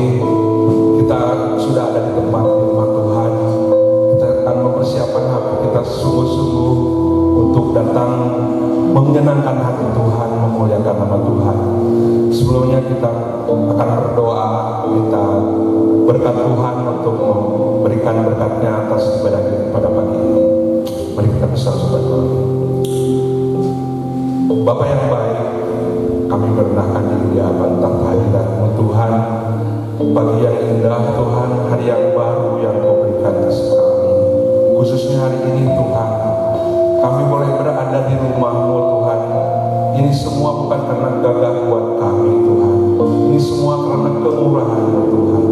ini kita sudah ada di tempat di rumah Tuhan. Kita akan mempersiapkan hati kita sungguh-sungguh untuk datang menyenangkan hati Tuhan, memuliakan nama Tuhan. Sebelumnya kita akan berdoa, kita berkat Tuhan untuk memberikan berkatnya atas ibadah kita pada pagi ini. Mari kita bersama berdoa. Bapa yang baik, kami merendahkan diri di hadapan kehadiran-Mu Tuhan. Pagi yang indah Tuhan, hari yang baru yang Kau berikan atas kami. Khususnya hari ini Tuhan, kami boleh berada di rumah-Mu Tuhan. Ini semua bukan karena gagah buat kami Tuhan. Ini semua karena kemurahan-Mu Tuhan.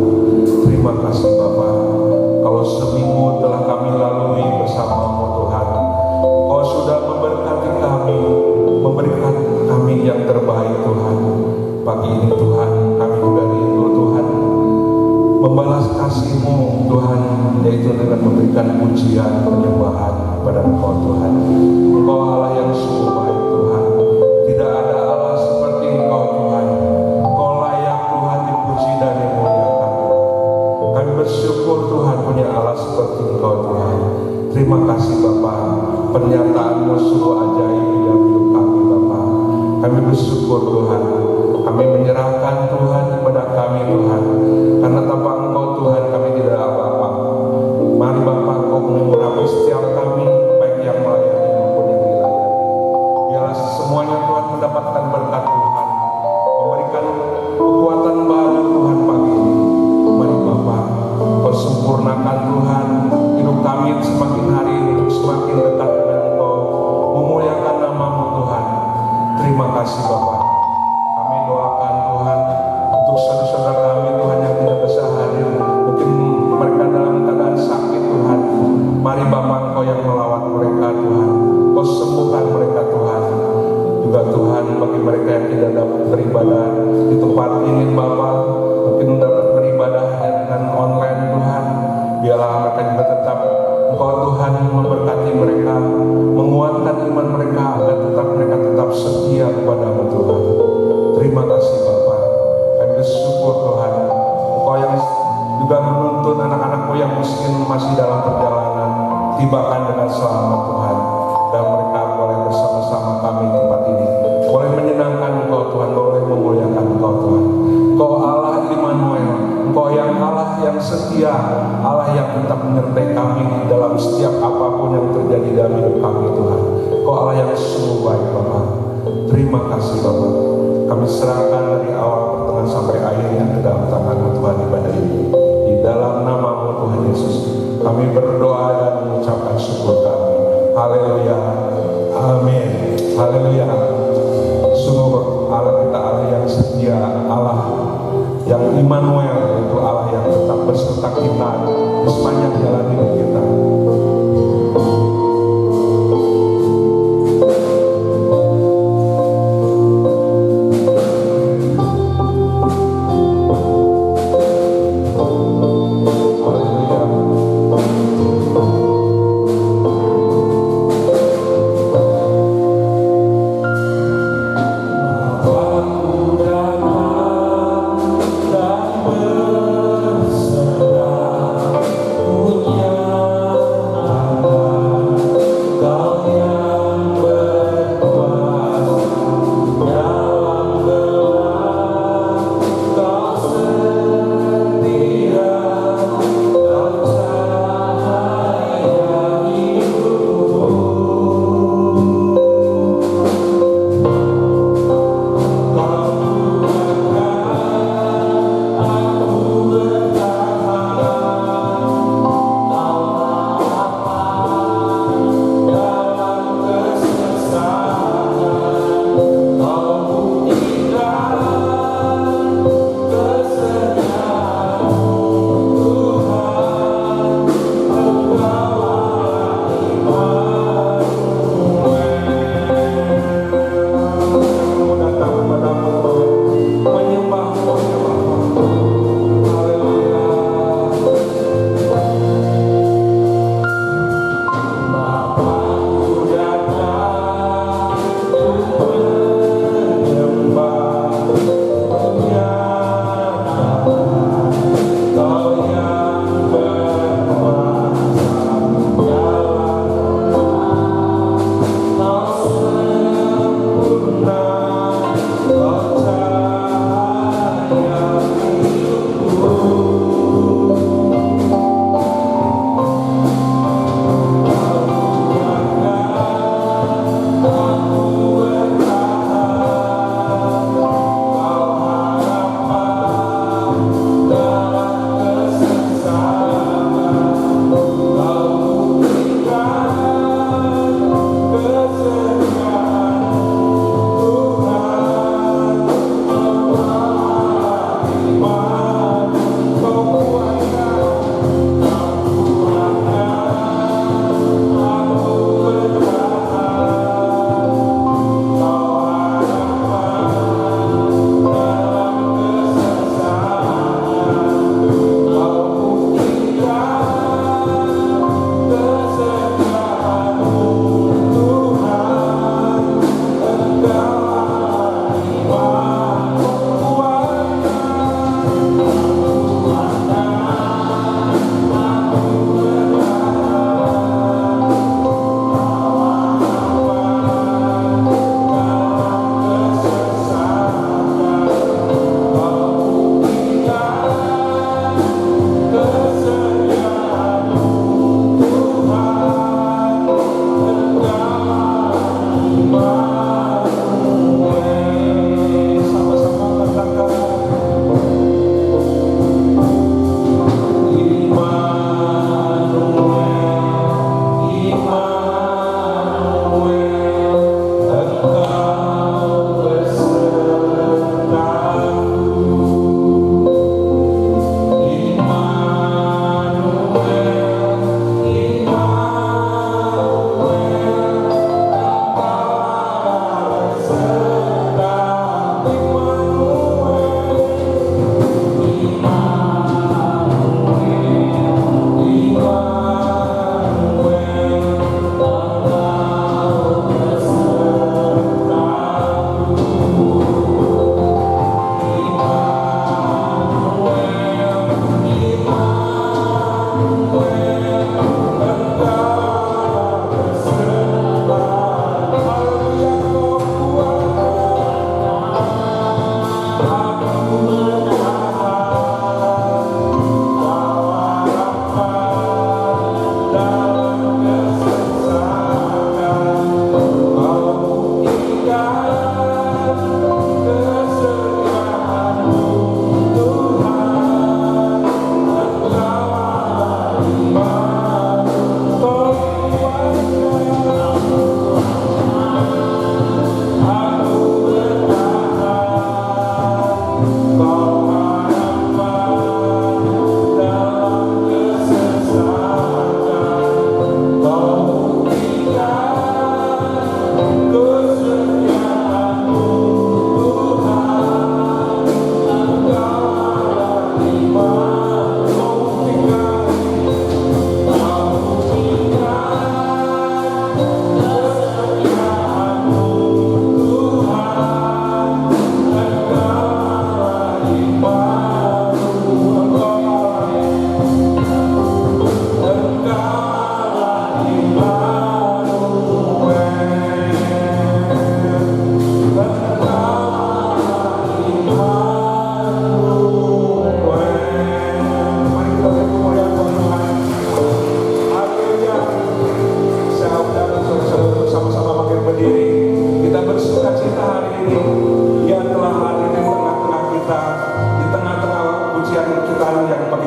Terima kasih Bapa. Kalau seminggu telah kami lalui bersama-Mu Tuhan, Kau sudah memberkati kami, memberikan kami yang terbaik Tuhan. Pagi ini Tuhan, kami juga rindu Tuhan membalas kasih-Mu Tuhan, yaitu dengan memberikan pujian, penyembahan kepada Engkau Tuhan. Engkau Allah yang sungguh baik Tuhan. Tidak ada Allah seperti Engkau Tuhan. Engkau layak Tuhan dipuji dan dimuliakan. Kami bersyukur Tuhan punya Allah seperti Engkau Tuhan. Terima kasih Bapa, pernyataan-Mu sungguh ajaib di dalam hidup kami Bapa. Kami bersyukur Tuhan. Kami menyerahkan Tuhan kepada kami Tuhan. Karena tanpa Engkau Tuhan kami tidak apa-apa. Mari Bapa, Engkau mengurapi setiap kami, baik yang melayani maupun yang dilayani. Biarlah semuanya Tuhan mendapatkan berkat Tuhan, memberikan kekuatan baru Tuhan pagi ini. Mari Bapa, Engkau sempurnakan Tuhan hidup kami semakin hari untuk semakin dekat dengan Engkau, memuliakan nama-Mu Tuhan. Terima kasih Bapa. Kami doakan Tuhan untuk saudara-saudara kami Tuhan yang tidak bisa hadir, mungkin mereka dalam keadaan sakit Tuhan. Mari Bapa, Engkau yang melawat mereka Tuhan, Engkau sembuhkan mereka Tuhan. Juga Tuhan bagi mereka yang tidak dapat beribadah di tempat ini Bapa, mungkin dapat beribadah dengan online Tuhan. Biarlah mereka juga tetap Engkau Tuhan memberkati mereka, menguatkan iman mereka agar mereka tetap setia kepada-Mu Tuhan. Terima kasih Bapa. Kami bersyukur Tuhan, Engkau yang juga menuntun anak-anak-Mu yang miskin masih dalam perjalanan, tibakan dengan selamat Tuhan. Dan mereka boleh bersama-sama kami di tempat ini, boleh menyenangkan Engkau Tuhan, boleh memuliakan Engkau Tuhan. Engkau Allah Immanuel, Engkau yang Allah yang setia, Allah yang tetap menyertai kami dalam setiap apapun yang terjadi dalam hidup kami Tuhan. Engkau Allah yang sungguh baik Bapa. Terima kasih Bapa. Kami serahkan dari awal pertengahan sampai akhirnya ke dalam tangan-Mu Tuhan ibadah ini. Di dalam nama-Mu Tuhan Yesus, kami berdoa dan mengucapkan syukur kami. Haleluya. Amin. Haleluya. Sungguh Allah kita Allah yang setia, Allah yang Immanuel, itu Allah yang tetap beserta kita di sepanjang jalan hidup kita. Berserah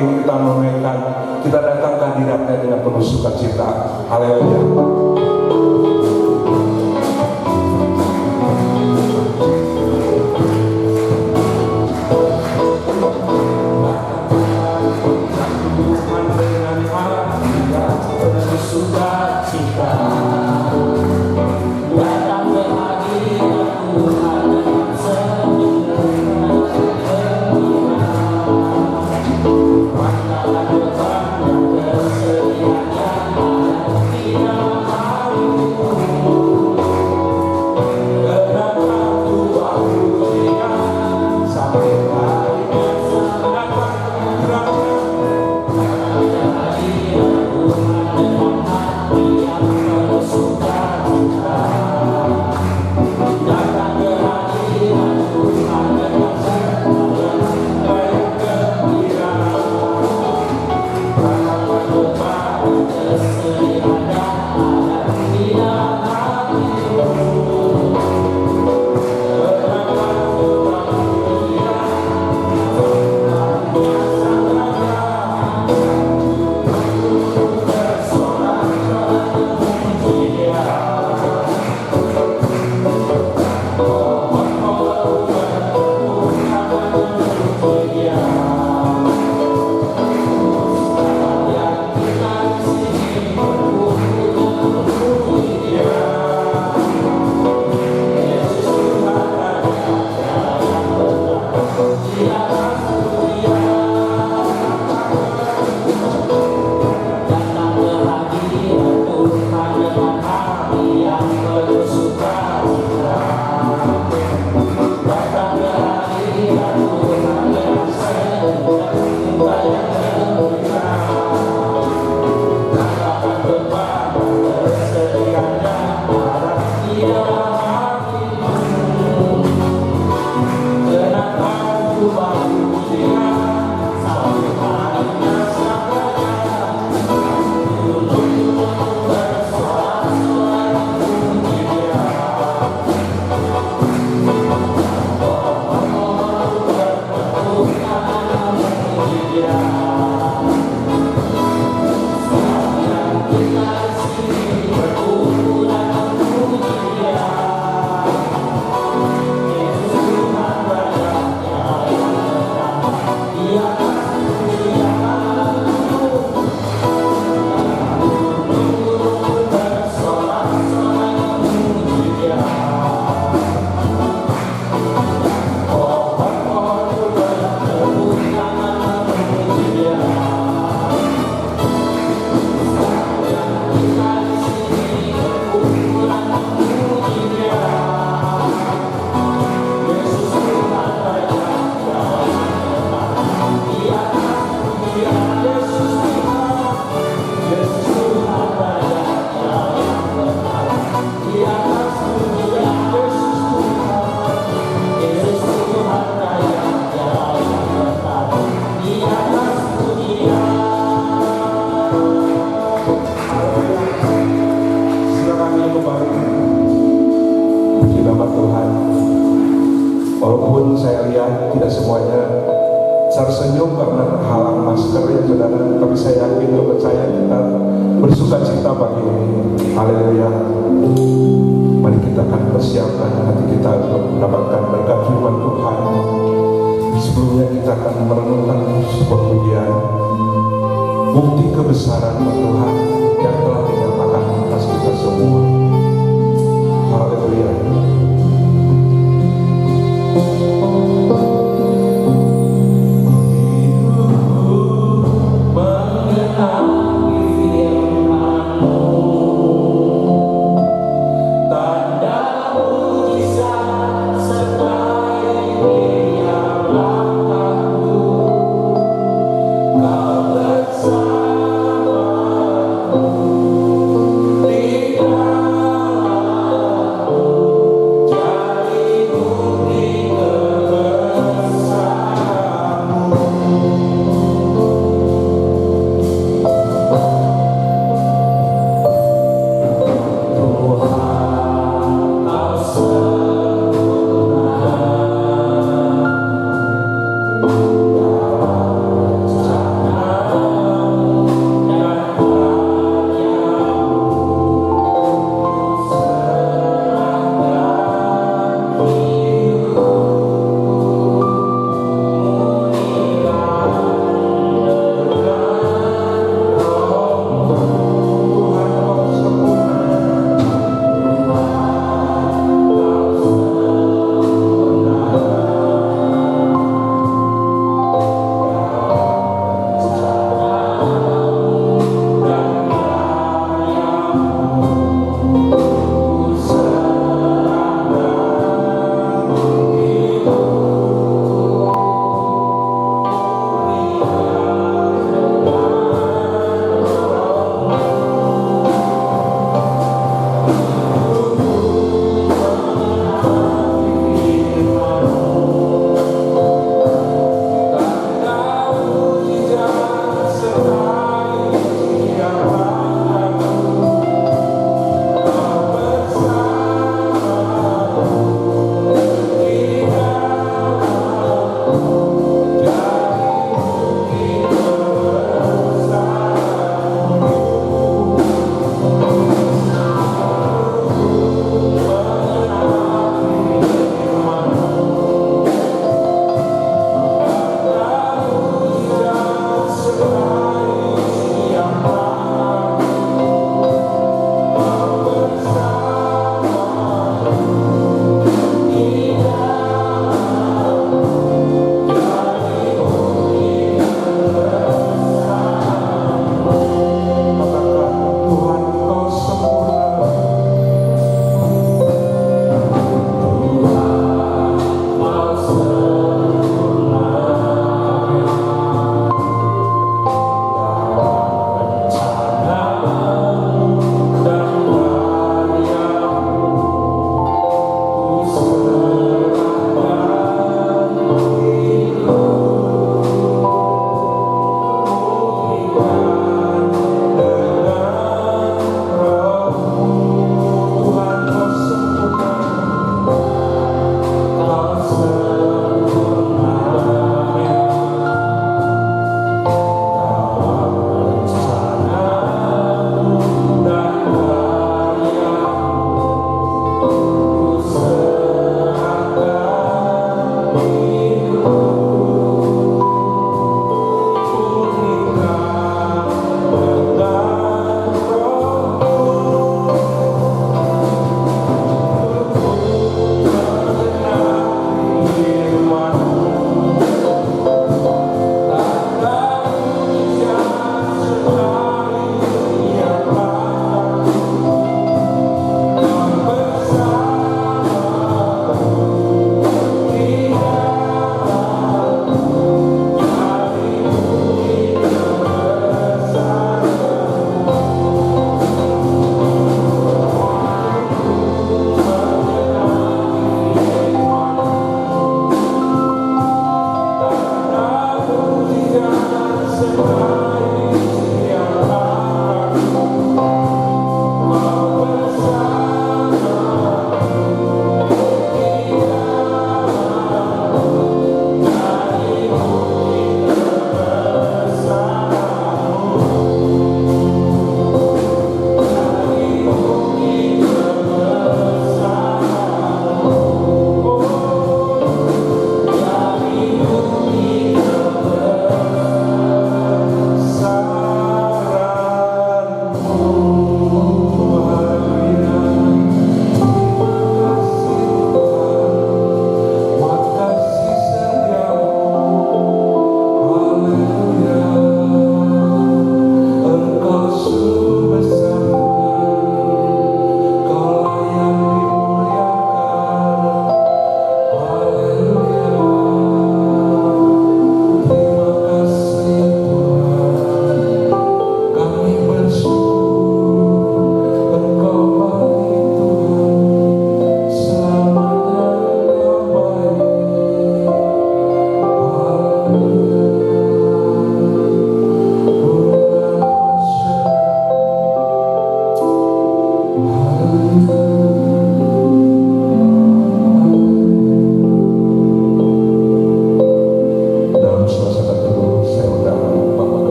ini kita menaikkan, kita datang ke hadiratnya dengan penuh sukacita. Haleluya. Walaupun saya lihat tidak semuanya tersenyum karena terhalang masker ya saudara, tapi saya yakin dan percaya kita bersuka cita pagi ini. Haleluya. Mari kita akan persiapkan hati kita untuk mendapatkan berkat firman Tuhan. Sebelumnya kita akan merenungkan sebuah pujian, bukti kebesaran Tuhan yang telah dinyatakan atas kita semua. Haleluya. Bersama, tidak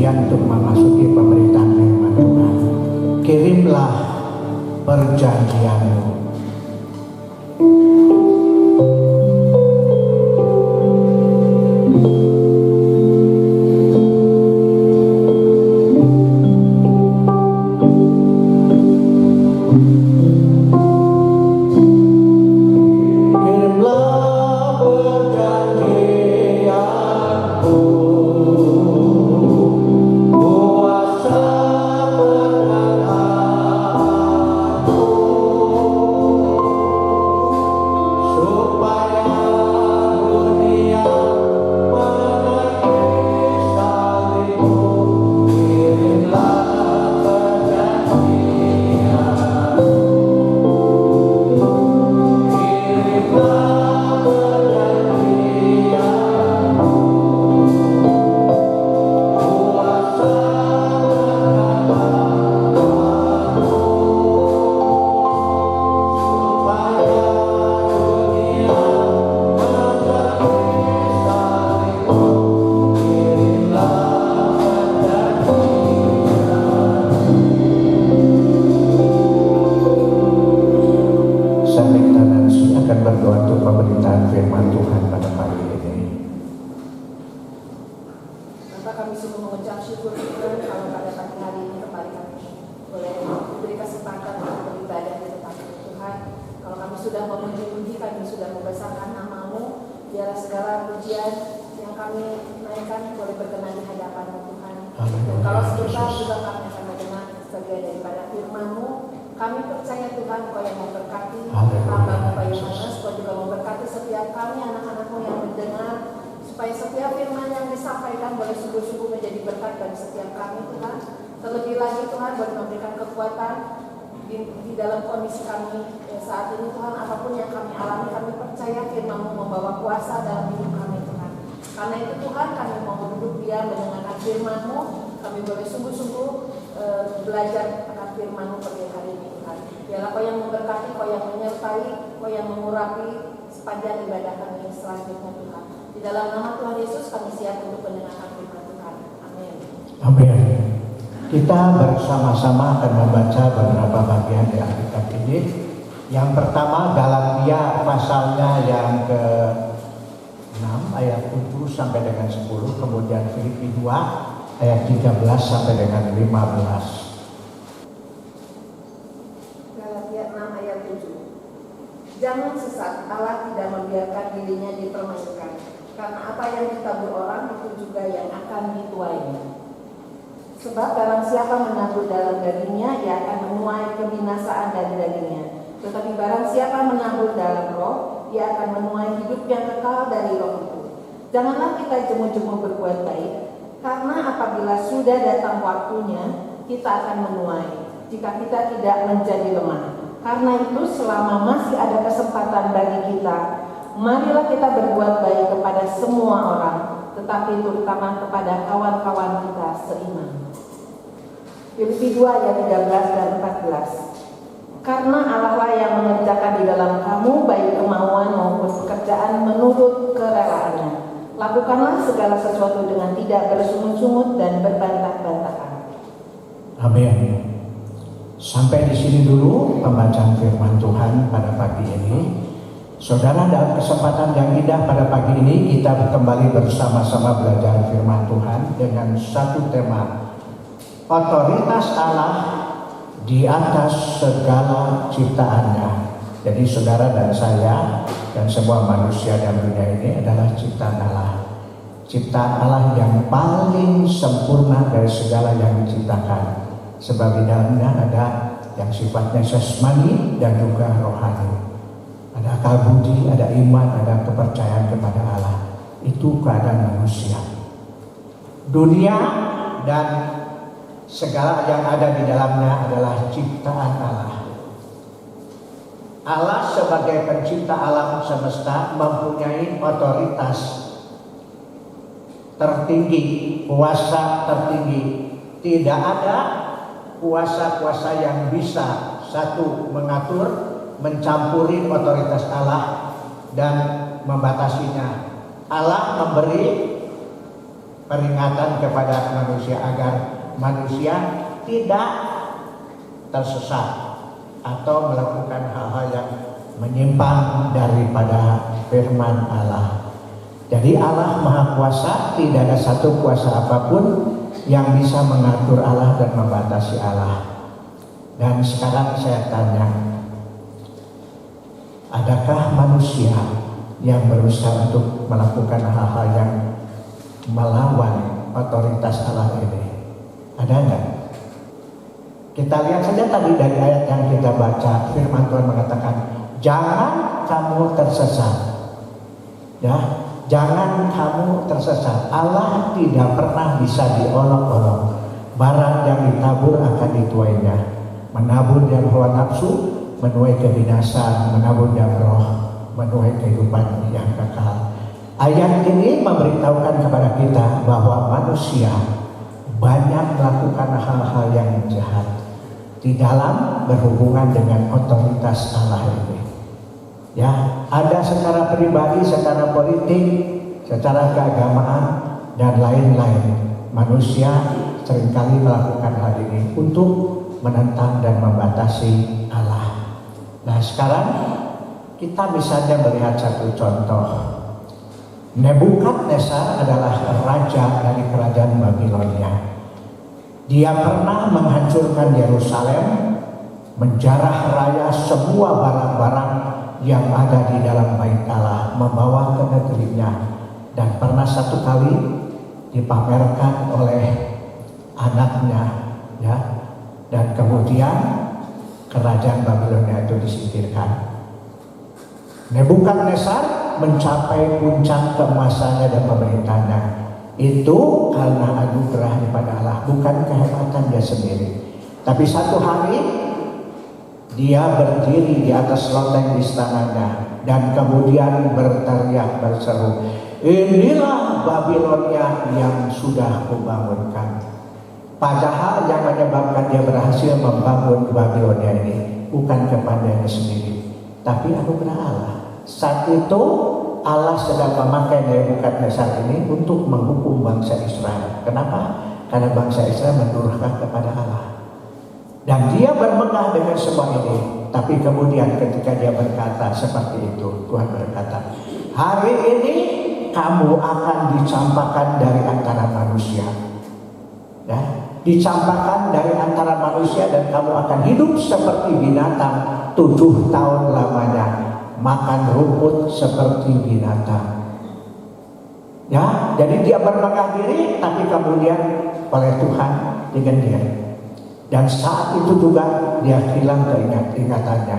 kemudian untuk memasuki pemberitaan firman Tuhan. Kirimlah perjanjianmu. Kita bersama-sama akan membaca beberapa bagian di Alkitab ini. Yang pertama Galatia pasalnya yang ke-6 ayat 7 sampai dengan 10, kemudian Filipi 2 ayat 13 sampai dengan 15. Galatia 6 ayat 7. Jangan sesat, Allah tidak membiarkan dirinya dipermainkan. Karena apa yang ditabur orang itu juga yang akan dituainya. Sebab barang siapa menabur dalam dagingnya, ia akan menuai kebinasaan dari dagingnya. Tetapi barang siapa menabur dalam roh, ia akan menuai hidup yang kekal dari roh itu. Janganlah kita jemu-jemu berbuat baik, karena apabila sudah datang waktunya, kita akan menuai, jika kita tidak menjadi lemah. Karena itu selama masih ada kesempatan bagi kita, marilah kita berbuat baik kepada semua orang, tetapi terutama kepada kawan-kawan kita seiman. Filipi 2 ayat 13 dan 14. Karena Allah lah yang mengerjakan di dalam kamu baik kemauan maupun pekerjaan menurut kerelaannya. Lakukanlah segala sesuatu dengan tidak bersungut-sungut dan berbantah-bantahan. Amin. Sampai di sini dulu pembacaan firman Tuhan pada pagi ini. Saudara, dalam kesempatan yang indah pada pagi ini kita kembali bersama-sama belajar firman Tuhan dengan satu tema, otoritas Allah di atas segala ciptaannya. Jadi saudara dan saya dan semua manusia dalam dunia ini adalah ciptaan Allah. Ciptaan Allah yang paling sempurna dari segala yang diciptakan. Sebab di dalamnya ada yang sifatnya jasmani dan juga rohani. Ada akal budi, ada iman, ada kepercayaan kepada Allah. Itu keadaan manusia. Dunia dan segala yang ada di dalamnya adalah ciptaan Allah. Allah sebagai pencipta alam semesta mempunyai otoritas tertinggi, kuasa tertinggi. Tidak ada kuasa-kuasa yang bisa satu mengatur, mencampuri otoritas Allah dan membatasinya. Allah memberi peringatan kepada manusia agar manusia tidak tersesat atau melakukan hal-hal yang menyimpang daripada firman Allah. Jadi Allah Maha Kuasa, tidak ada satu kuasa apapun yang bisa mengatur Allah dan membatasi Allah. Dan sekarang saya tanya, adakah manusia yang berusaha untuk melakukan hal-hal yang melawan otoritas Allah ini? Ada enggak? Kita lihat saja tadi dari ayat yang kita baca, firman Tuhan mengatakan, jangan kamu tersesat. Ya, jangan kamu tersesat. Allah tidak pernah bisa diolok-olok. Barang yang ditabur akan dituainya. Menabur yang hawa nafsu menuai kebinasan, menabur yang roh menuai kehidupan yang kekal. Ayat ini memberitahukan kepada kita bahwa manusia banyak melakukan hal-hal yang jahat di dalam berhubungan dengan otoritas Allah ini. Ya, ada secara pribadi, secara politik, secara keagamaan dan lain-lain. Manusia seringkali melakukan hal ini untuk menentang dan membatasi Allah. Nah, sekarang kita misalnya melihat satu contoh. Nebukadnezar adalah raja dari kerajaan Babilonia. Dia pernah menghancurkan Yerusalem, menjarah raya semua barang-barang yang ada di dalam bait Allah, membawa ke negerinya, dan pernah satu kali dipamerkan oleh anaknya, ya, dan kemudian kerajaan Babilonia itu disingkirkan. Nebukadnezar mencapai puncak keemasannya dan pemerintahnya. Itu karena anugerah daripada Allah, bukan kehebatan dia sendiri. Tapi satu hari dia berdiri di atas loteng istananya dan kemudian berteriak berseru, inilah Babilonia yang sudah kubangunkan. Padahal yang menyebabkan dia berhasil membangun Babilonia ini bukan kepandaiannya sendiri, tapi anugerah Allah. Saat itu Allah sedang memakai Nebukadnezar ini untuk menghukum bangsa Israel. Kenapa? Karena bangsa Israel mendurhaka kepada Allah. Dan dia bermegah dengan semua ini. Tapi kemudian ketika dia berkata seperti itu, Tuhan berkata, hari ini kamu akan dicampakkan dari antara manusia. Ya, dicampakkan dari antara manusia dan kamu akan hidup seperti binatang 7 tahun lamanya. Makan rumput seperti binatang. Ya, jadi dia bermegah diri, tapi kemudian oleh Tuhan dengan dia. Dan saat itu juga dia hilang keingatannya.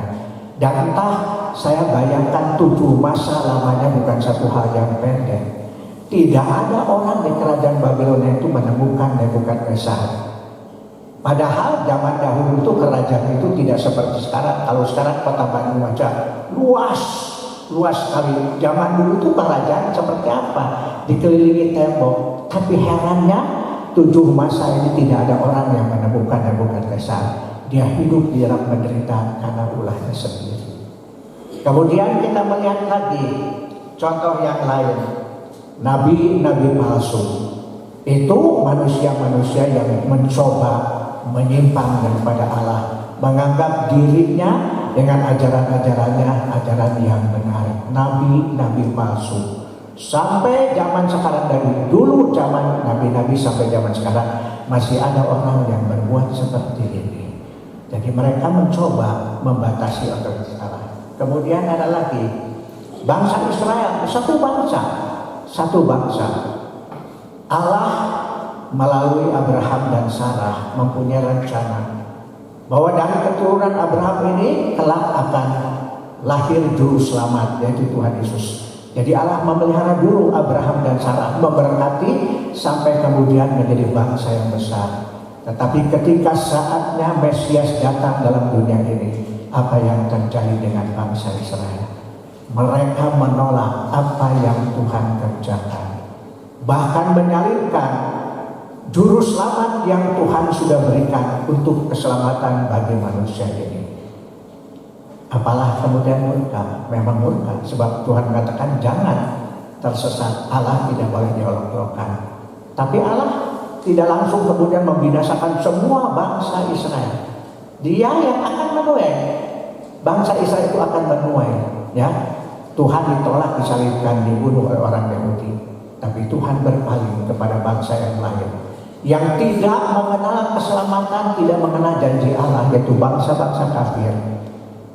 Dan entah, saya bayangkan 7 masa lamanya bukan satu hal yang pendek. Tidak ada orang di kerajaan Babilonia itu menemukan Nebukadnezar. Padahal zaman dahulu itu kerajaan itu tidak seperti sekarang. Kalau sekarang kota Bandung aja luas sekali. Zaman dulu itu kerajaan seperti apa? Dikelilingi tembok. Tapi herannya 7 masa ini tidak ada orang yang menemukan Nebukadnezar. Dia hidup di dalam menderita karena ulahnya sendiri. Kemudian kita melihat lagi contoh yang lain. Nabi-nabi palsu. Itu manusia-manusia yang mencoba menyimpang daripada Allah, menganggap dirinya dengan ajaran-ajarannya ajaran yang benar. Nabi-nabi palsu. Sampai zaman sekarang, dari dulu zaman nabi-nabi sampai zaman sekarang masih ada orang yang berbuat seperti ini. Jadi mereka mencoba membatasi otoritas Allah. Kemudian ada lagi bangsa Israel, satu bangsa. Allah melalui Abraham dan Sarah mempunyai rencana bahwa dari keturunan Abraham ini kelak akan lahir juru selamat, yaitu Tuhan Yesus. Jadi Allah memelihara dulu Abraham dan Sarah, memberkati sampai kemudian menjadi bangsa yang besar. Tetapi ketika saatnya Mesias datang dalam dunia ini, apa yang terjadi dengan bangsa Israel? Mereka menolak apa yang Tuhan kerjakan, bahkan menyalibkan juru selamat yang Tuhan sudah berikan untuk keselamatan bagi manusia ini. Apalah kemudian murka? Memang murka, sebab Tuhan mengatakan jangan tersesat. Allah tidak boleh diolok-olokkan. Tapi Allah tidak langsung kemudian membinasakan semua bangsa Israel. Dia yang akan menuai. Bangsa Israel itu akan menuai, ya. Tuhan ditolak, disalibkan, dibunuh oleh orang Yahudi. Tapi Tuhan berpaling kepada bangsa yang lain, yang tidak mengenal keselamatan, tidak mengenal janji Allah, yaitu bangsa-bangsa kafir.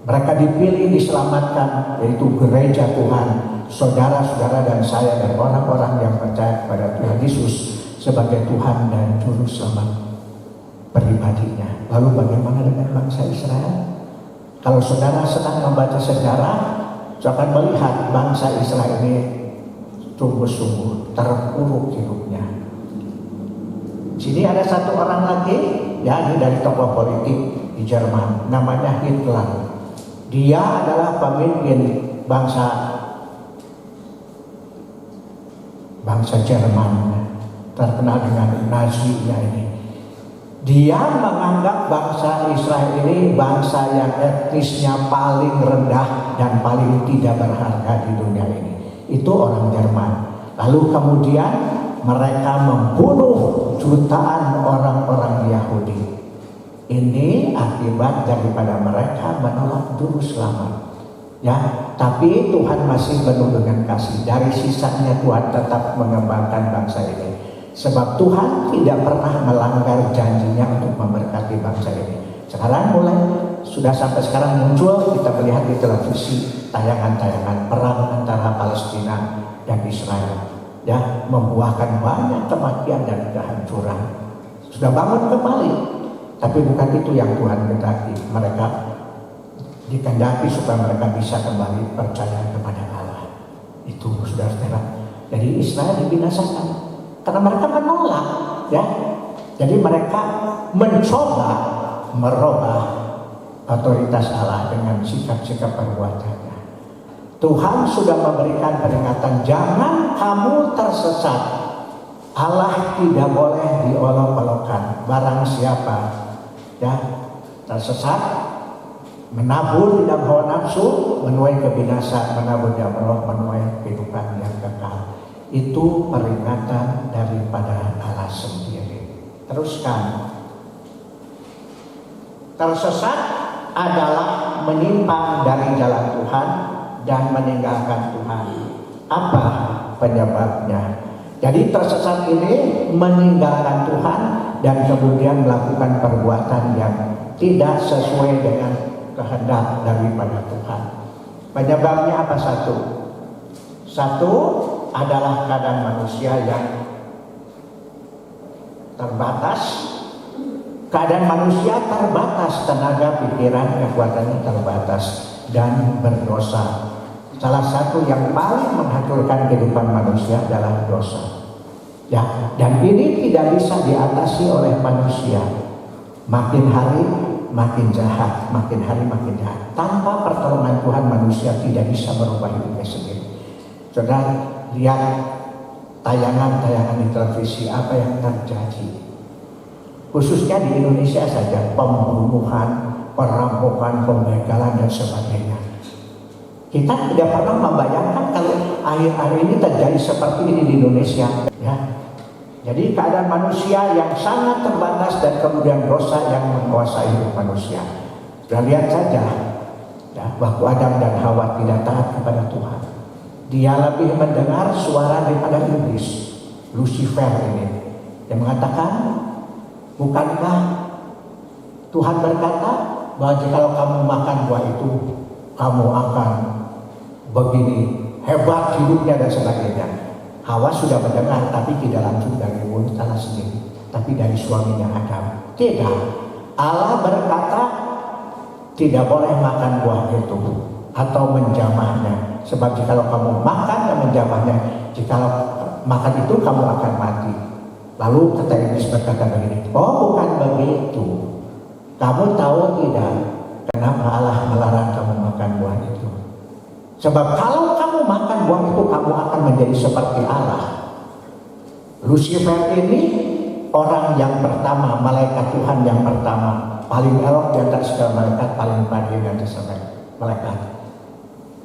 Mereka dipilih, diselamatkan, yaitu gereja Tuhan, saudara-saudara dan saya dan orang-orang yang percaya kepada Tuhan Yesus sebagai Tuhan dan Juru Selamat pribadinya. Lalu bagaimana dengan bangsa Israel? Kalau saudara sedang membaca sejarah, saudara akan melihat bangsa Israel ini sungguh-sungguh terpuruk hidupnya. Sini ada satu orang lagi, ya, ini dari tokoh politik di Jerman, namanya Hitler. Dia adalah pemimpin bangsa Jerman, terkenal dengan Nazi-nya ini. Dia menganggap bangsa Israel ini bangsa yang etnisnya paling rendah dan paling tidak berharga di dunia ini. Itu orang Jerman. Lalu kemudian mereka membunuh jutaan orang-orang Yahudi. Ini akibat daripada mereka menolak Juru Selamat. Ya, tapi Tuhan masih penuh dengan kasih. Dari sisanya Tuhan tetap mengembangkan bangsa ini. Sebab Tuhan tidak pernah melanggar janjinya untuk memberkati bangsa ini. Sekarang mulai sudah sampai sekarang muncul, kita melihat di televisi tayangan-tayangan perang antara Palestina dan Israel, ya, membuahkan banyak kematian dan kehancuran. Sudah bangun kembali, tapi bukan itu yang Tuhan kehendaki. Mereka dikehendaki supaya mereka bisa kembali percaya kepada Allah. Itu saudara-saudara. Jadi Israel dibinasakan karena mereka menolak, ya. Jadi mereka mencoba merubah otoritas Allah dengan sikap-sikap perbuatannya. Tuhan sudah memberikan peringatan, jangan kamu tersesat. Allah tidak boleh diolok-olokkan. Barang siapa, ya, tersesat, menabur di dalam hawa nafsu, menuai kebinasaan, menabur di dalam roh, menuai kehidupan yang kekal. Itu peringatan daripada Allah sendiri. Teruskan. Tersesat adalah menyimpang dari jalan Tuhan dan meninggalkan Tuhan. Apa penyebabnya? Jadi tersesat ini meninggalkan Tuhan dan kemudian melakukan perbuatan yang tidak sesuai dengan kehendak daripada Tuhan. Penyebabnya apa? Satu adalah keadaan manusia yang terbatas. Keadaan manusia terbatas, tenaga, pikiran, kekuatannya terbatas dan berdosa. Salah satu yang paling menghancurkan kehidupan manusia adalah dosa. Ya, dan ini tidak bisa diatasi oleh manusia. Makin hari makin jahat, makin hari makin jahat. Tanpa pertolongan Tuhan manusia tidak bisa merubah hidupnya sendiri. Saudara, lihat tayangan-tayangan di televisi apa yang terjadi. Khususnya di Indonesia saja, pembunuhan, perampokan, pembegalan dan sebagainya. Kita tidak pernah membayangkan kalau akhir-akhir ini terjadi seperti ini di Indonesia, ya. Jadi keadaan manusia yang sangat terbatas dan kemudian dosa yang menguasai hidup manusia. Dan lihat saja, ya, waktu Adam dan Hawa tidak taat kepada Tuhan. Dia lebih mendengar suara daripada iblis, Lucifer ini, yang mengatakan, bukankah Tuhan berkata bahwa jikalau kamu makan buah itu, kamu akan begini hebat hidupnya dan sebagainya. Hawa sudah mendengar, tapi tidak langsung dari mulut Allah sendiri, tapi dari suaminya Adam. Tidak, Allah berkata tidak boleh makan buah itu atau menjamahnya. Sebab jikalau kamu makan dan menjamahnya, jikalau makan itu kamu akan mati. Lalu kata iblis berkata begini, oh bukan begitu. Kamu tahu tidak kenapa Allah melarang kamu makan buah itu? Sebab kalau kamu makan buah itu, kamu akan menjadi seperti Allah. Lucifer ini orang yang pertama, malaikat Tuhan yang pertama, paling elok di antara segala malaikat, paling padi di antara segala malaikat.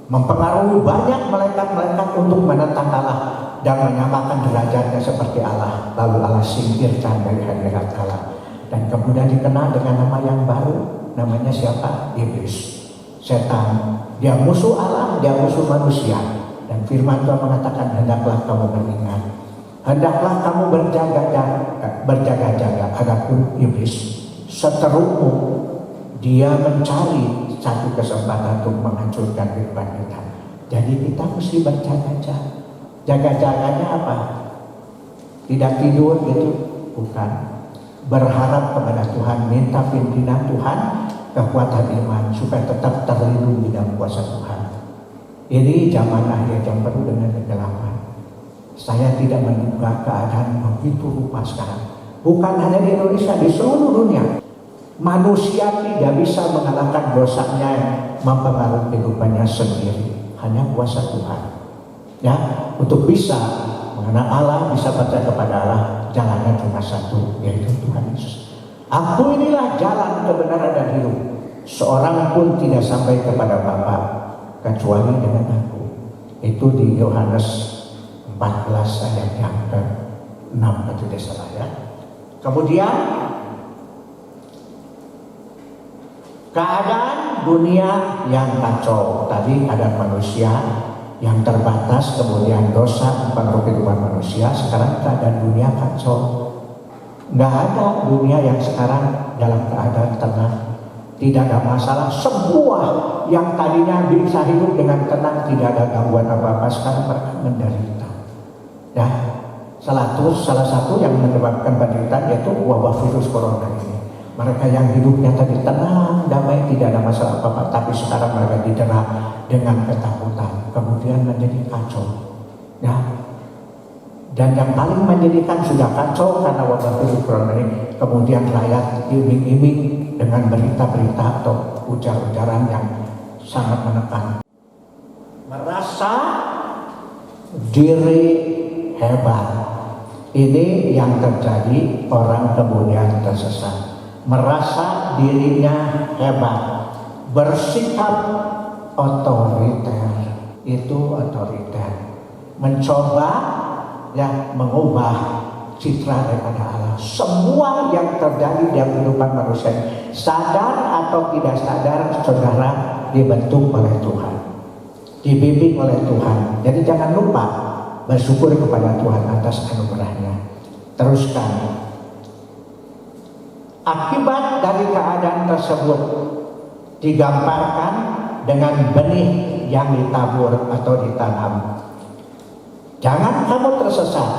mempengaruhi banyak malaikat-malaikat untuk menentang Allah dan menyamakan derajatnya seperti Allah. Lalu Allah singkirkan dari hadirat Allah. Dan kemudian dikenal dengan nama yang baru. Namanya siapa? Iblis, setan. Dia musuh Allah, dia musuh manusia. Dan firman Tuhan mengatakan, hendaklah kamu beringat, hendaklah kamu berjaga-jaga. Adapun iblis, seterusmu, dia mencari satu kesempatan untuk menghancurkan kehidupan kita. Jadi kita mesti berjaga-jaga. Jaga-jaganya apa? Tidak tidur gitu? Bukan. Berharap kepada Tuhan, minta pimpinan Tuhan, kekuatan iman supaya tetap terlindungi dalam kuasa Tuhan. Ini zaman akhir yang penuh dengan kegelapan. Saya tidak menduga keadaan begitu rupa sekarang. Bukan hanya di Indonesia, di seluruh dunia. Manusia tidak bisa mengalahkan dosanya yang mempengaruhi kehidupannya sendiri. Hanya kuasa Tuhan. Ya, untuk bisa mengenal Allah, bisa percaya kepada Allah, jalannya cuma satu, yaitu Tuhan Yesus. Aku inilah jalan, kebenaran dan hidup. Seorang pun tidak sampai kepada Bapa kecuali dengan aku. Itu di Yohanes 14 ayat yang ke-6 atau tidak salah ya. Kemudian keadaan dunia yang kacau. Tadi ada manusia yang terbatas, kemudian dosa mempengaruhi kehidupan manusia. Sekarang keadaan dunia kacau. Nggak ada dunia yang sekarang dalam keadaan tenang. Tidak ada masalah. Semua yang tadinya bisa hidup dengan tenang, tidak ada gangguan apa-apa, sekarang mereka menderita. Ya, salah satu yang menyebabkan penderitaan yaitu wabah virus corona ini. Mereka yang hidupnya tadi tenang, damai, tidak ada masalah apa-apa, tapi sekarang mereka didera dengan ketakutan, kemudian menjadi kacau. Ya. Dan yang paling menjadikan sudah kacau karena wabah virus corona ini, kemudian rakyat iming-iming dengan berita-berita atau ujar-ujaran yang sangat menekan. Merasa diri hebat. Ini yang terjadi, orang kemudian tersesat. Merasa dirinya hebat, bersikap otoriter. Itu otoriter. Mencoba ya mengubah citra daripada Allah. Semua yang terjadi dalam kehidupan manusia, sadar atau tidak sadar, saudara, dibentuk oleh Tuhan, dibimbing oleh Tuhan. Jadi jangan lupa bersyukur kepada Tuhan atas anugerahnya. Teruskan. Akibat dari keadaan tersebut digambarkan dengan benih yang ditabur atau ditanam. Jangan kamu tersesat.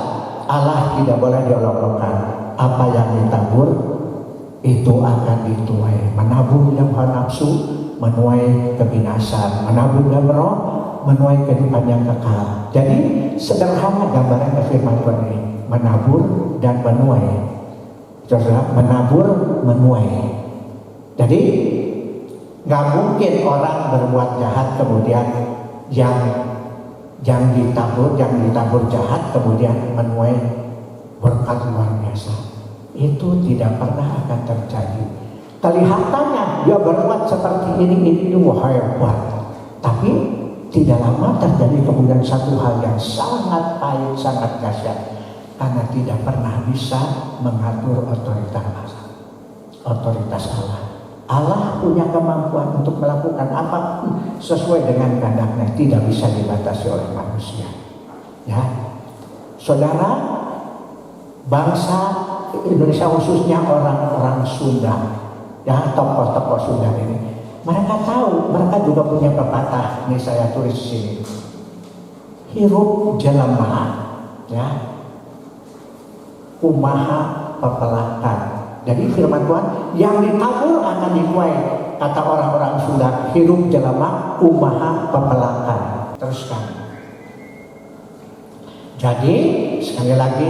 Allah tidak boleh diolok-olokkan. Apa yang ditabur itu akan dituai. Menabur dalam hawa nafsu menuai kebinasan, menabur dalam roh menuai kehidupan yang kekal. Jadi sederhana gambaran firman Tuhan ini, menabur dan menuai. Saudara, menabur menuai. Jadi nggak mungkin orang berbuat jahat kemudian yang ditabur jahat kemudian menuai berkat luar biasa. Itu tidak pernah akan terjadi. Kelihatannya dia berbuat seperti ini wah hebat, tapi tidak lama terjadi kemudian satu hal yang sangat pahit, sangat dahsyat, karena tidak pernah bisa mengatur otoritas Allah. Allah punya kemampuan untuk melakukan apapun sesuai dengan kehendaknya, tidak bisa dibatasi oleh manusia. Ya, saudara, bangsa Indonesia khususnya orang-orang Sunda, ya tokoh-tokoh Sunda ini, mereka tahu, mereka juga punya pepatah. Ini saya tulis di sini. Hirup jelema, ya, kumaha pepelakan. Jadi firman Tuhan, yang ditabur akan dituai. Kata orang-orang Sunda, hirup jelema kumaha pepelakan. Teruskan. Jadi sekali lagi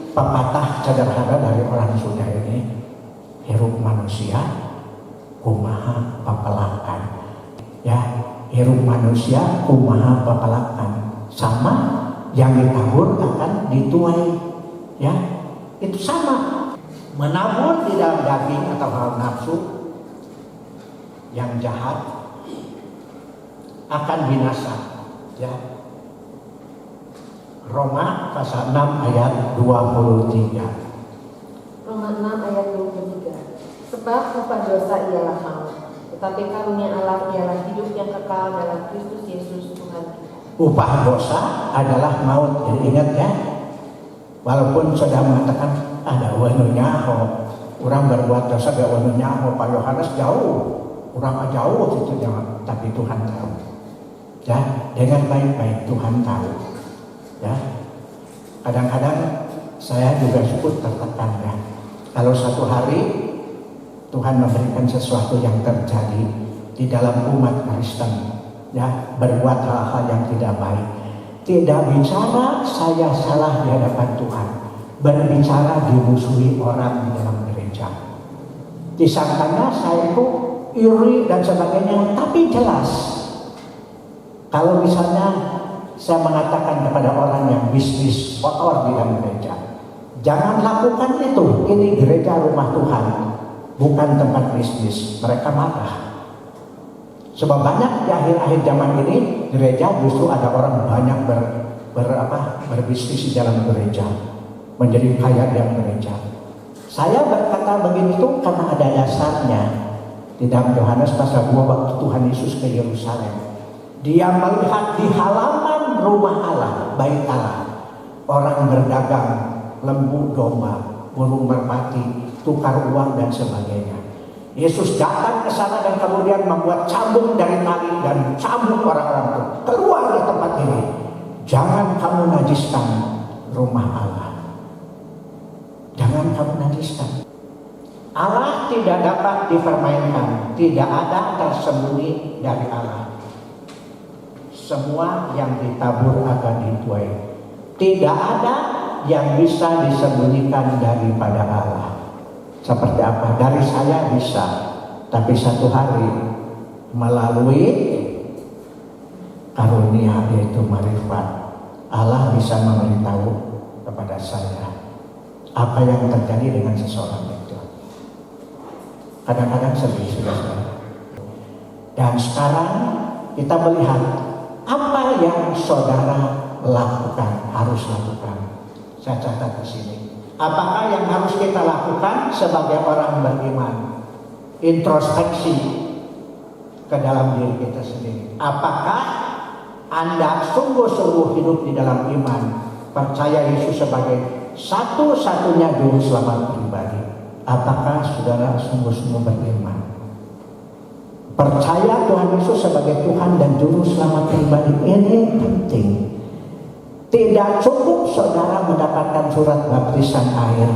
pepatah sederhana dari orang Sunda ini, hirup manusia kumaha pepelakan. Ya, hirup manusia kumaha pepelakan. Sama, yang ditabur akan dituai. Ya, itu sama. Menabur di dalam daging atau hawa nafsu yang jahat, akan binasa. Ya. Roma pasal 6 ayat 23. Roma 6 ayat 23. Sebab upah dosa ialah maut, tetapi karunia Allah ialah hidup yang kekal dalam Kristus Yesus Tuhan kita. Upah dosa adalah maut. Jadi ingat ya, walaupun sudah mengatakan ada wanunya, orang berbuat dosa ada wanunya, Pak Yohanes jauh, orang jauh itu jangan, tapi Tuhan tahu. Ya, dengan baik-baik Tuhan tahu. Ya, kadang-kadang saya juga cukup tertekan ya. Kalau satu hari Tuhan memberikan sesuatu yang terjadi di dalam umat Kristen, ya, berbuat hal-hal yang tidak baik, tidak bicara saya salah di hadapan Tuhan, berbicara dimusuhi orang di dalam gereja, disangkanya saya itu iri dan sebagainya. Tapi jelas kalau misalnya saya mengatakan kepada orang yang bisnis kotor di dalam gereja, jangan lakukan itu, ini gereja rumah Tuhan, bukan tempat bisnis. Mereka marah. Sebab banyak di akhir-akhir zaman ini gereja justru ada orang banyak berbisnis di dalam gereja, menjadi kaya di dalam gereja. Saya berkata begitu karena ada dasarnya. Di dalam Yohanes pasal 2 waktu Tuhan Yesus ke Yerusalem, dia melihat di halaman rumah Allah, bait Allah, orang berdagang lembu domba, burung merpati, tukar uang dan sebagainya. Yesus datang ke sana dan kemudian membuat cambuk dari tali dan cambuk orang-orang itu. Keluar dari tempat ini. Jangan kamu najiskan rumah Allah. Jangan kamu najiskan. Allah tidak dapat dipermainkan. Tidak ada tersembunyi dari Allah. Semua yang ditabur akan dituai. Tidak ada yang bisa disembunyikan daripada Allah. Seperti apa? Dari saya bisa, tapi satu hari melalui karunia yaitu marifat, Allah bisa memberitahu kepada saya apa yang terjadi dengan seseorang itu. Kadang-kadang sedih saudara. Dan sekarang kita melihat apa yang saudara lakukan, harus lakukan. Saya catat di sini. Apakah yang harus kita lakukan sebagai orang beriman? Introspeksi ke dalam diri kita sendiri. Apakah Anda sungguh-sungguh hidup di dalam iman, percaya Yesus sebagai satu-satunya juru selamat pribadi? Apakah saudara sungguh-sungguh beriman? Percaya Tuhan Yesus sebagai Tuhan dan juru selamat pribadi ini penting. Tidak cukup saudara mendapatkan surat baptisan air,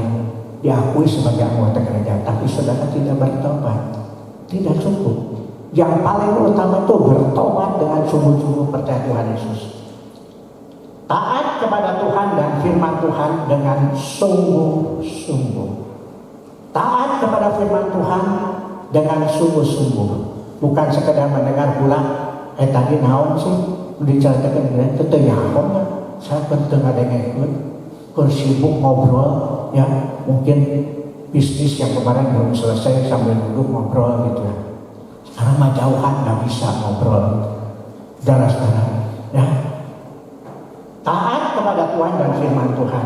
diakui sebagai anggota gereja, tapi saudara tidak bertobat. Tidak cukup. Yang paling utama itu bertobat dengan sungguh-sungguh percaya Tuhan Yesus. Taat kepada Tuhan dan firman Tuhan dengan sungguh-sungguh. Taat kepada firman Tuhan dengan sungguh-sungguh. Bukan sekedar mendengar pulang, tadi naon sih, diceritakan dengan teteyakon. Saya penting ada yang ikut, sibuk ngobrol, ya mungkin bisnis yang kemarin belum selesai sambil duduk ngobrol gitu ya. Sekarang mah jauhan nggak bisa ngobrol, saudara-saudara. Ya, taat kepada Tuhan dan firman Tuhan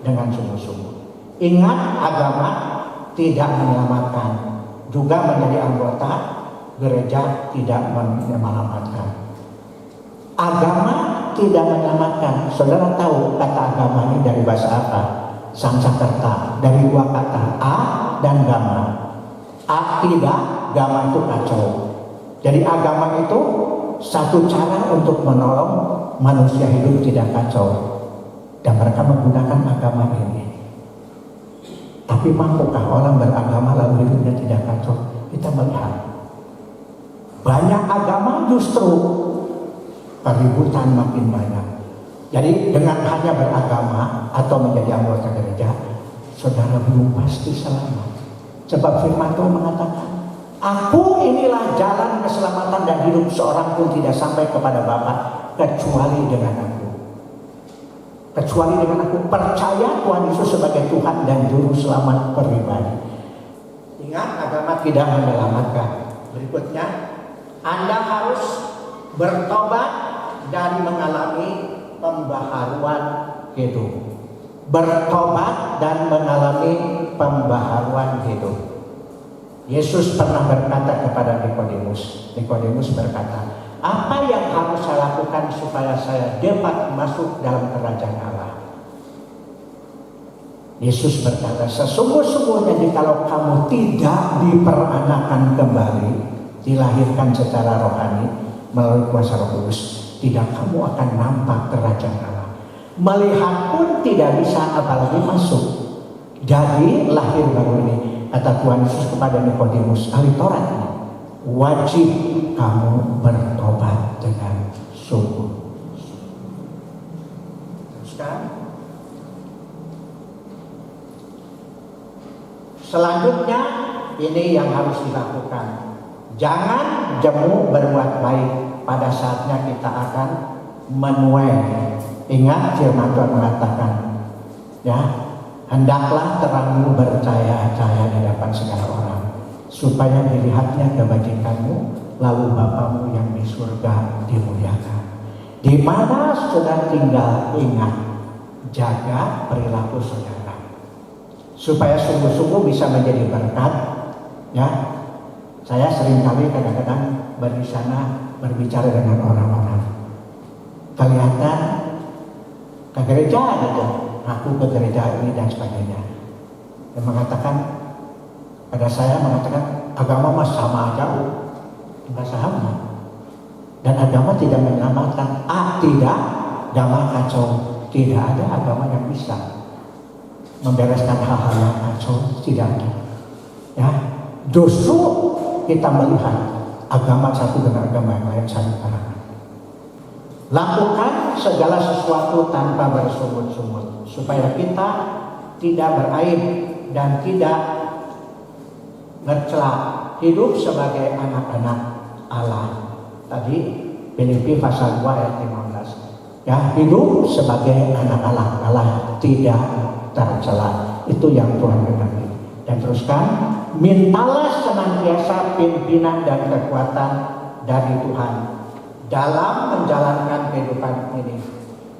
dengan sungguh-sungguh. Ingat agama tidak menyelamatkan, juga menjadi anggota gereja tidak menyelamatkan. Agama tidak menyelamatkan. Saudara tahu kata agama ini dari bahasa apa? Sanskerta, dari dua kata a dan gama. A tidak, gama itu kacau. Jadi agama itu satu cara untuk menolong manusia hidup tidak kacau, dan mereka menggunakan agama ini. Tapi mampukah orang beragama lalu hidupnya tidak kacau? Kita melihat banyak agama justru keributan makin banyak. Jadi dengan hanya beragama atau menjadi anggota gereja, saudara belum pasti selamat. Sebab firman Tuhan mengatakan, aku inilah jalan keselamatan dan hidup, seorang pun tidak sampai kepada Bapa kecuali dengan aku. Kecuali dengan aku. Percaya Tuhan Yesus sebagai Tuhan dan juru selamat pribadi. Ingat, agama tidak menyelamatkan. Berikutnya, Anda harus bertobat dan mengalami pembaharuan hidup. Bertobat dan mengalami pembaharuan hidup. Yesus pernah berkata kepada Nikodemus. Nikodemus berkata, apa yang harus saya lakukan supaya saya dapat masuk dalam kerajaan Allah? Yesus berkata, sesungguh-sungguhnya jikalau kamu tidak diperanakan kembali, dilahirkan secara rohani melalui kuasa Roh Kudus, tidak kamu akan nampak kerajaan Allah. Melihat pun tidak bisa, apalagi masuk. Jadi lahir baru ini, kata Tuhan Yesus kepada Nikodemus, ahli Taurat ini, wajib kamu bertobat dengan sungguh. Teruskan. Selanjutnya ini yang harus dilakukan. Jangan jemu berbuat baik, pada saatnya kita akan menuai. Ingat firman Tuhan mengatakan, ya, hendaklah terangmu bercahaya-cahaya di hadapan segala orang, supaya dilihatnya kebajikanmu, lalu Bapamu yang di surga dimuliakan. Di mana saudara tinggal, ingat, jaga perilaku saudara, supaya sungguh-sungguh bisa menjadi berkat. Ya, saya seringkali kadang-kadang di sana berbicara dengan orang-orang, kelihatan ke gereja gitu, aku ke gereja ini dan sebagainya, dan mengatakan pada saya, mengatakan agama mas sama aja, enggak sama, dan agama tidak menyelamatkan. Tidak, agama kacau, tidak ada agama yang bisa membereskan hal-hal yang kacau, tidak ada. Ya, justru kita melihat agama satu dengan agama yang lain saling kalah. Lakukan segala sesuatu tanpa bersungut-sungut, supaya kita tidak beraib dan tidak bercela, hidup sebagai anak-anak Allah. Tadi Filipi pasal 2 ayat 15. Ya, hidup sebagai anak Allah. Allah tidak tercela. Itu yang Tuhan kehendaki. Dan teruskan, mintalah senantiasa pimpinan dan kekuatan dari Tuhan dalam menjalankan kehidupan ini.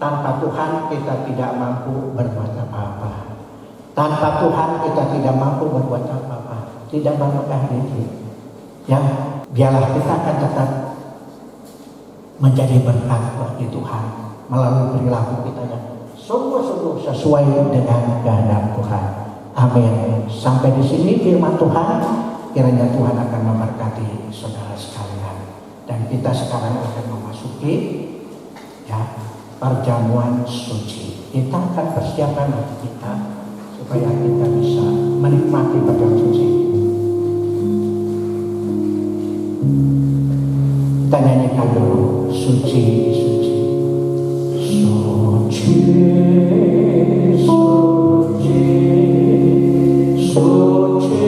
Tanpa Tuhan kita tidak mampu berbuat apa-apa. Tanpa Tuhan kita tidak mampu berbuat apa-apa. Tidak bermegah diri. Ya, biarlah kita akan tetap menjadi berkat bagi Tuhan melalui perilaku kita yang sungguh-sungguh sesuai dengan kehendak Tuhan. Amin. Sampai di sini firman Tuhan. Kiranya Tuhan akan memberkati saudara sekalian. Dan kita sekarang akan memasuki, ya, perjamuan suci. Kita akan persiapkan hati kita supaya kita bisa menikmati perjamuan suci. Kita nyanyikan dulu, suci, suci, suci, suci, suci.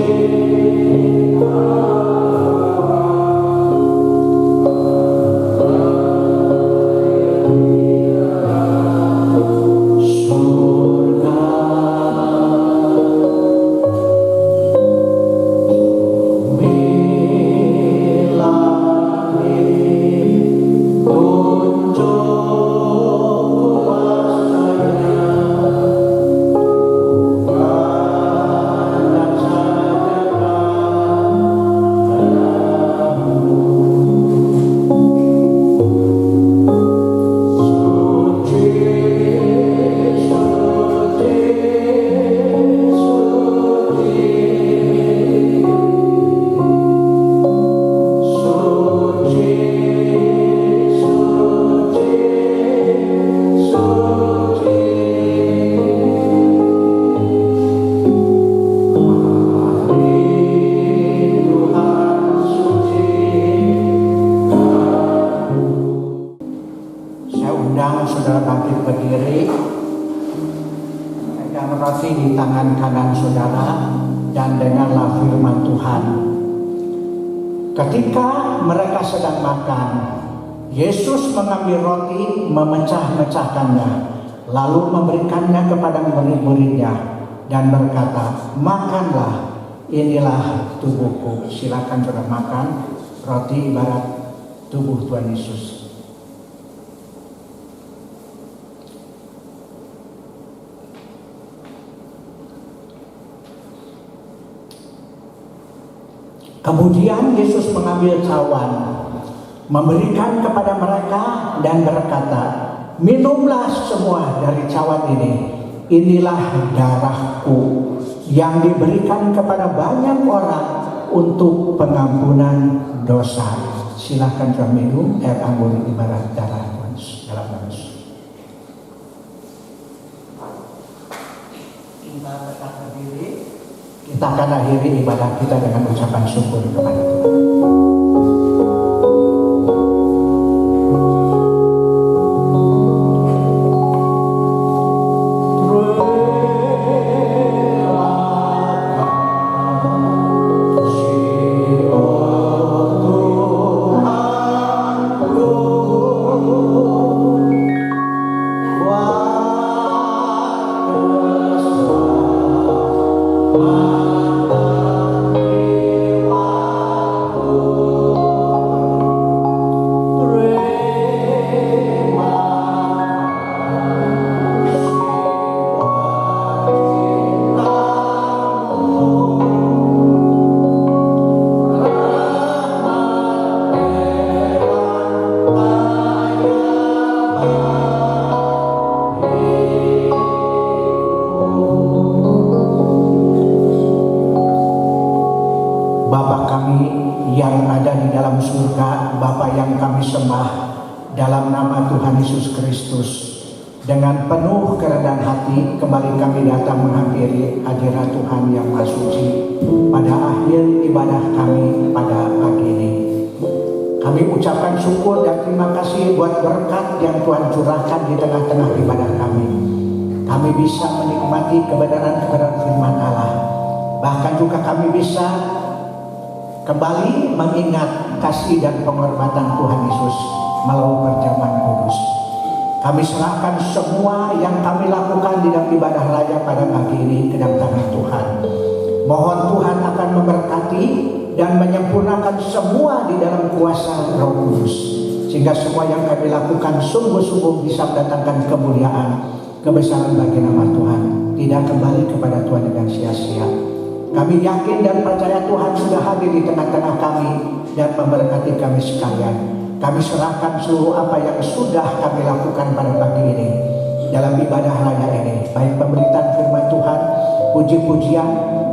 Ketika mereka sedang makan, Yesus mengambil roti, memecah-mecahkannya, lalu memberikannya kepada murid-muridnya dan berkata, makanlah, inilah tubuhku. Silakan saudara makan. Roti ibarat tubuh Tuhan Yesus. Kemudian Yesus mengambil cawan, memberikan kepada mereka dan berkata, minumlah semua dari cawan ini. Inilah darahku yang diberikan kepada banyak orang untuk pengampunan dosa. Silakan Tuhan minum air anggur ibarat darah Tuhan dalam nama Yesus. Kita tetap berdiri. Kita akan akhiri ibadah kita dengan ucapan syukur kepada Tuhan. Bapa kami yang ada di dalam surga, Bapa yang kami sembah dalam nama Tuhan Yesus Kristus, dengan penuh kerendahan hati kembali kami datang menghampiri hadirat Tuhan yang Maha Suci pada akhir ibadah kami pada pagi ini. Kami ucapkan syukur dan terima kasih buat berkat yang Tuhan curahkan di tengah-tengah ibadah kami. Kami bisa menikmati kebenaran-kebenaran firman Allah. Bahkan juga kami bisa kembali mengingat kasih dan penghormatan Tuhan Yesus melalui perjamuan kudus. Kami serahkan semua yang kami lakukan di dalam ibadah raya pada pagi ini ke dalam tangan Tuhan. Mohon Tuhan akan memberkati dan menyempurnakan semua di dalam kuasa Roh Kudus, sehingga semua yang kami lakukan sungguh-sungguh bisa mendatangkan kemuliaan, kebesaran bagi nama Tuhan, tidak kembali kepada Tuhan dengan sia-sia. Kami yakin dan percaya Tuhan sudah hadir di tengah-tengah kami dan memberkati kami sekalian. Kami serahkan seluruh apa yang sudah kami lakukan pada pagi ini dalam ibadah raya ini, baik pemberitaan firman Tuhan, puji-pujian,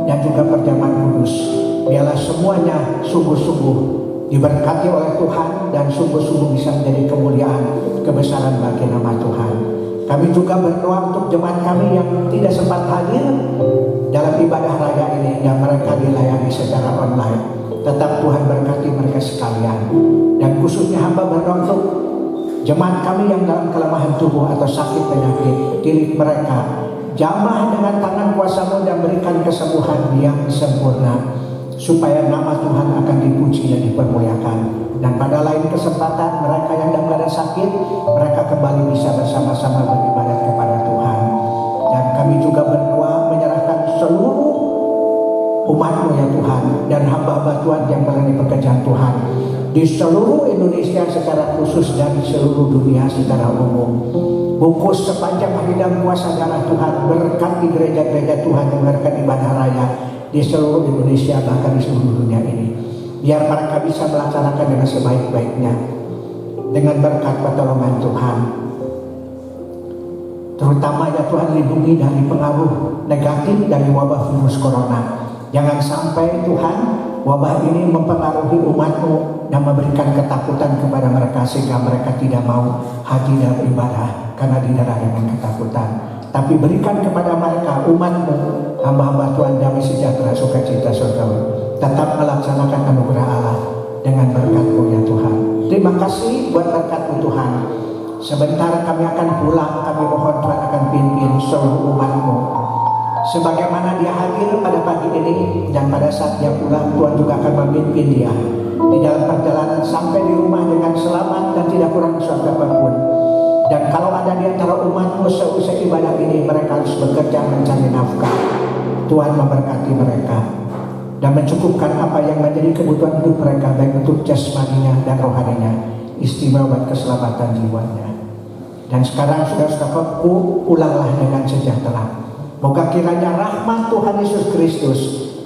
dan juga perjamuan kudus. Biarlah semuanya sungguh-sungguh diberkati oleh Tuhan dan sungguh-sungguh bisa menjadi kemuliaan, kebesaran bagi nama Tuhan. Kami juga berdoa untuk jemaat kami yang tidak sempat hadir dalam ibadah raya ini dan mereka dilayani secara online. Tetap Tuhan berkati mereka sekalian. Dan khususnya hamba berdoa untuk jemaat kami yang dalam kelemahan tubuh atau sakit penyakit, diri mereka jamah dengan tangan kuasa-Mu dan berikan kesembuhan yang sempurna, supaya nama Tuhan akan dipuji dan dipermuliakan. Dan pada lain kesempatan mereka yang dalam keadaan sakit, mereka kembali bisa bersama-sama beribadat kepada Tuhan. Dan kami juga berdoa menyerahkan seluruh umat-Mu ya Tuhan, dan hamba-hamba Tuhan yang melayani pekerjaan Tuhan di seluruh Indonesia secara khusus dan di seluruh dunia secara umum. Bungkus sepanjang hari dalam kuasa darah Tuhan, berkati gereja-gereja Tuhan yang mengadakan ibadah raya di seluruh Indonesia, bahkan di seluruh dunia ini. Biar mereka bisa melaksanakan dengan sebaik-baiknya dengan berkat pertolongan Tuhan. Terutama ya Tuhan, lindungi dari pengaruh negatif dari wabah virus corona. Jangan sampai Tuhan wabah ini mempengaruhi umat-Mu dan memberikan ketakutan kepada mereka sehingga mereka tidak mau hadir dalam ibadah karena didera dengan ketakutan. Tapi berikan kepada mereka, umat-Mu, hamba-hamba Tuhan, damai sejahtera, sukacita surgawi. Tetap melaksanakan anugerah Allah dengan berkat-Mu ya Tuhan. Terima kasih buat berkat-Mu Tuhan. Sebentar kami akan pulang, kami mohon Tuhan akan pimpin seluruh umat-Mu. Sebagaimana dia hadir pada pagi ini dan pada saat dia pulang, Tuhan juga akan memimpin dia di dalam perjalanan sampai di rumah dengan selamat dan tidak kurang suatu apapun. Dan kalau ada di antara umat-Mu seusai ibadah ini mereka harus bekerja mencari nafkah, Tuhan memberkati mereka dan mencukupkan apa yang menjadi kebutuhan hidup mereka, baik untuk jasmaninya dan rohaninya, istimewa buat keselamatan jiwanya. Dan sekarang saudara-saudaraku, pulanglah dengan sejahtera. Moga kiranya rahmat Tuhan Yesus Kristus,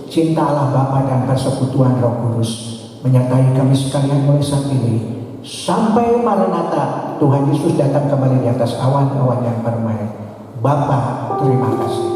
cinta Allah Bapa dan persekutuan Roh Kudus menyertai kami sekalian mulai saat ini sampai Maranatha Tuhan Yesus datang kembali di atas awan-awan yang permai. Bapa, terima kasih.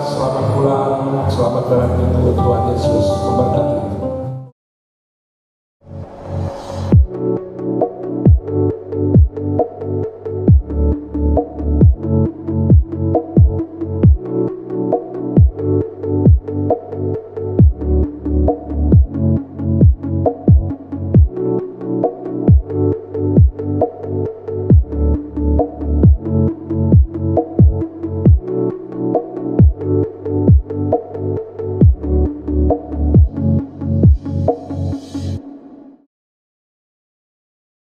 Selamat pulang, selamat berangkat Tuhan Yesus.